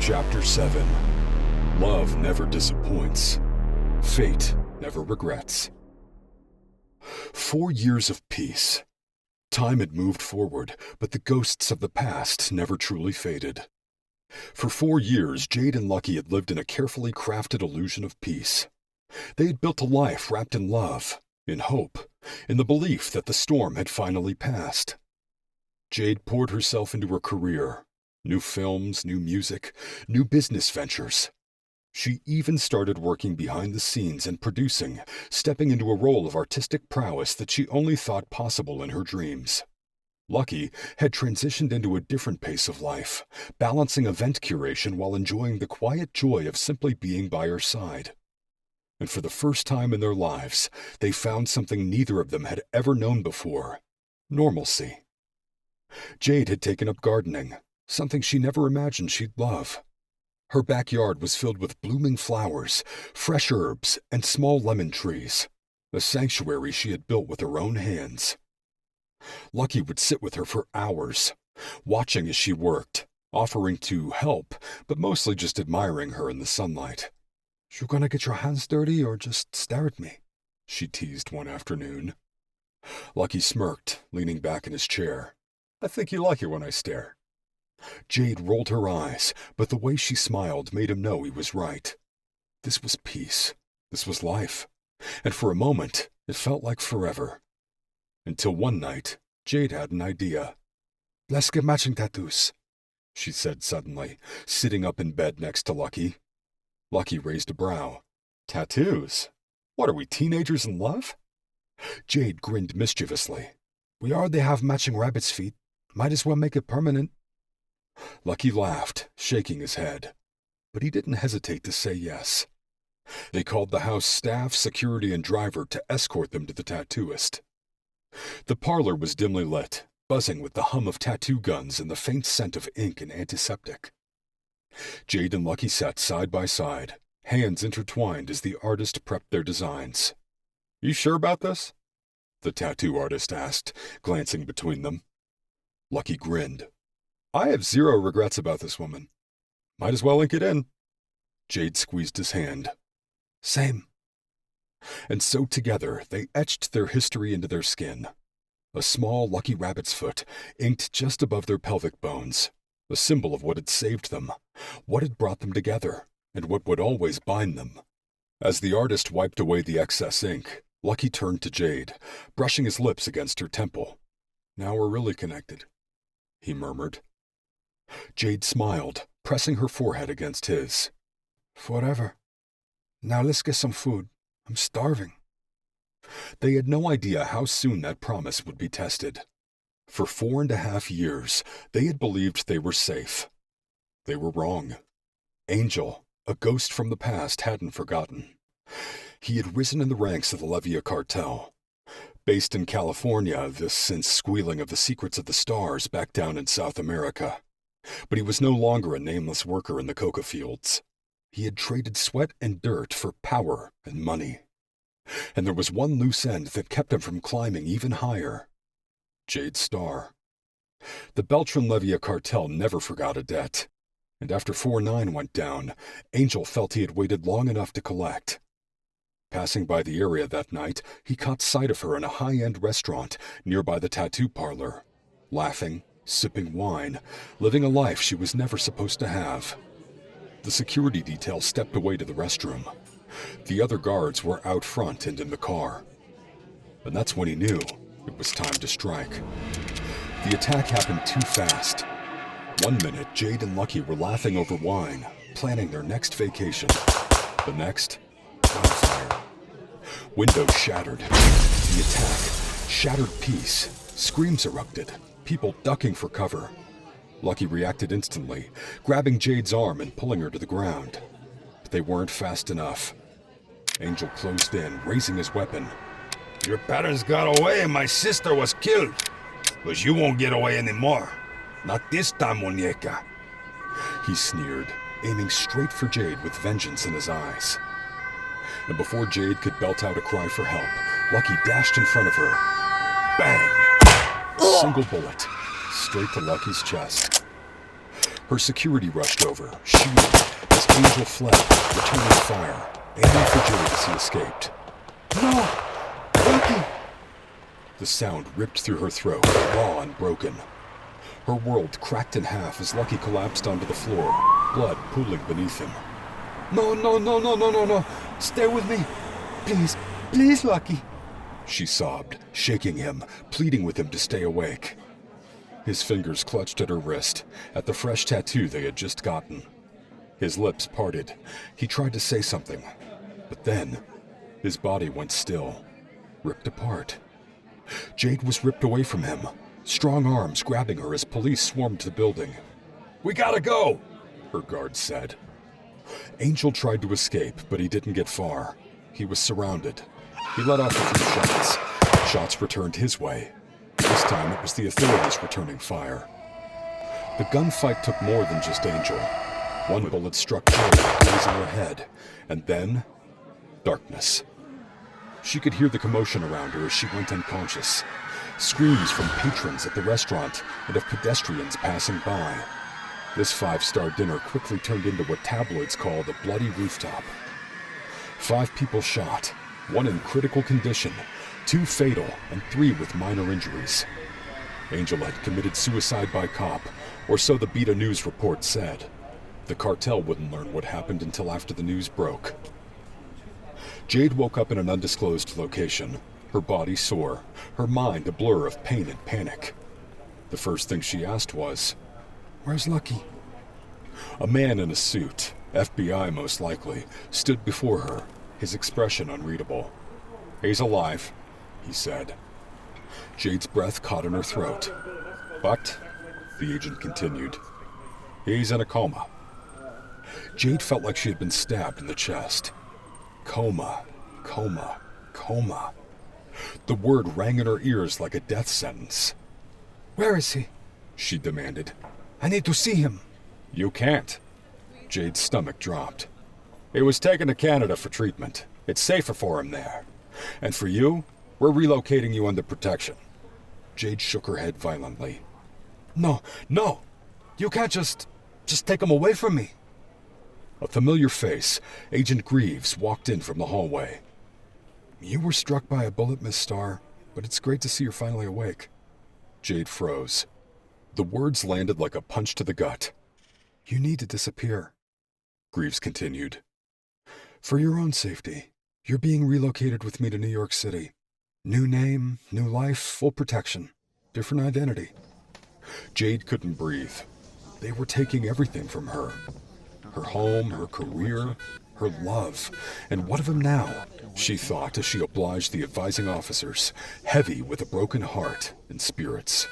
Chapter 7. Love never disappoints. Fate never regrets. 4 years of peace. Time had moved forward, but the ghosts of the past never truly faded. For 4 years, Jade and Luckì had lived in a carefully crafted illusion of peace. They had built a life wrapped in love, in hope, in the belief that the storm had finally passed. Jade poured herself into her career. New films, new music, new business ventures. She even started working behind the scenes and producing, stepping into a role of artistic prowess that she only thought possible in her dreams. Luckì had transitioned into a different pace of life, balancing event curation while enjoying the quiet joy of simply being by her side. And for the first time in their lives, they found something neither of them had ever known before: normalcy. Jade had taken up gardening, something she never imagined she'd love. Her backyard was filled with blooming flowers, fresh herbs, and small lemon trees, a sanctuary she had built with her own hands. Luckì would sit with her for hours, watching as she worked, offering to help, but mostly just admiring her in the sunlight. "You gonna get your hands dirty or just stare at me?" she teased one afternoon. Luckì smirked, leaning back in his chair. "I think you like it when I stare." Jade rolled her eyes, but the way she smiled made him know he was right. This was peace. This was life. And for a moment, it felt like forever. Until one night, Jade had an idea. "Let's get matching tattoos," she said suddenly, sitting up in bed next to Luckì. Luckì raised a brow. "Tattoos? What are we, teenagers in love?" Jade grinned mischievously. "We already have matching rabbit's feet. Might as well make it permanent." Luckì laughed, shaking his head. But he didn't hesitate to say yes. They called the house staff, security, and driver to escort them to the tattooist. The parlor was dimly lit, buzzing with the hum of tattoo guns and the faint scent of ink and antiseptic. Jade and Luckì sat side by side, hands intertwined as the artist prepped their designs. "You sure about this?" the tattoo artist asked, glancing between them. Luckì grinned. "I have zero regrets about this woman. Might as well ink it in." Jade squeezed his hand. "Same." And so together they etched their history into their skin. A small lucky rabbit's foot, inked just above their pelvic bones, a symbol of what had saved them, what had brought them together, and what would always bind them. As the artist wiped away the excess ink, Luckì turned to Jade, brushing his lips against her temple. "Now we're really connected," he murmured. Jade smiled, pressing her forehead against his. "Forever. Now let's get some food. I'm starving." They had no idea how soon that promise would be tested. For 4.5 years, they had believed they were safe. They were wrong. Angel, a ghost from the past, hadn't forgotten. He had risen in the ranks of the Levia cartel. Based in California, this since squealing of the secrets of the stars back down in South America. But he was no longer a nameless worker in the coca fields. He had traded sweat and dirt for power and money. And there was one loose end that kept him from climbing even higher: Jade's star. The Beltran-Levia cartel never forgot a debt, and after 4-9 went down, Angel felt he had waited long enough to collect. Passing by the area that night, he caught sight of her in a high-end restaurant nearby the tattoo parlor, laughing, sipping wine, living a life she was never supposed to have. The security detail stepped away to the restroom. The other guards were out front and in the car. And that's when he knew it was time to strike. The attack happened too fast. One minute, Jade and Luckì were laughing over wine, planning their next vacation. The next, gunfire. Windows shattered. The attack, shattered peace. Screams erupted, people ducking for cover. Luckì reacted instantly, grabbing Jade's arm and pulling her to the ground. But they weren't fast enough. Angel closed in, raising his weapon. "Your parents got away and my sister was killed. But you won't get away anymore. Not this time, muñeca." He sneered, aiming straight for Jade with vengeance in his eyes. And before Jade could belt out a cry for help, Luckì dashed in front of her. Bang! A single bullet, straight to Lucky's chest. Her security rushed over, shooting, as Angel fled, returning fire, aiming for Jade as he escaped. No! Luckì! The sound ripped through her throat, raw and broken. Her world cracked in half as Luckì collapsed onto the floor, blood pooling beneath him. No. Stay with me. Please, Luckì. She sobbed, shaking him, pleading with him to stay awake. His fingers clutched at her wrist, at the fresh tattoo they had just gotten. His lips parted. He tried to say something, but then his body went still, ripped apart. Jade was ripped away from him, strong arms grabbing her as police swarmed the building. "We gotta go," her guards said. Angel tried to escape, but he didn't get far. He was surrounded. He let off a few shots. Shots returned his way. This time it was the authorities returning fire. The gunfight took more than just Angel. One bullet struck Jade, grazing her head, and then darkness. She could hear the commotion around her as she went unconscious. Screams from patrons at the restaurant and of pedestrians passing by. This five-star dinner quickly turned into what tabloids called a bloody rooftop. 5 people shot, 1 in critical condition, 2 fatal, and 3 with minor injuries. Angel had committed suicide by cop, or so the BITA News report said. The cartel wouldn't learn what happened until after the news broke. Jade woke up in an undisclosed location, her body sore, her mind a blur of pain and panic. The first thing she asked was, "Where's Luckì?" A man in a suit, FBI most likely, stood before her, his expression unreadable. "He's alive," he said. Jade's breath caught in her throat. "But," the agent continued, "he's in a coma." Jade felt like she had been stabbed in the chest. Coma. The word rang in her ears like a death sentence. "Where is he?" she demanded. "I need to see him." "You can't." Jade's stomach dropped. "He was taken to Canada for treatment. It's safer for him there. And for you, we're relocating you under protection." Jade shook her head violently. No. You can't just take him away from me." A familiar face, Agent Greaves, walked in from the hallway. "You were struck by a bullet, Miss Starr, but it's great to see you're finally awake." Jade froze. The words landed like a punch to the gut. "You need to disappear," Greaves continued. "For your own safety, you're being relocated with me to New York City. New name, new life, full protection, different identity." Jade couldn't breathe. They were taking everything from her. Her home, her career, her love. And what of him now? She thought as she obliged the advising officers, heavy with a broken heart and spirits.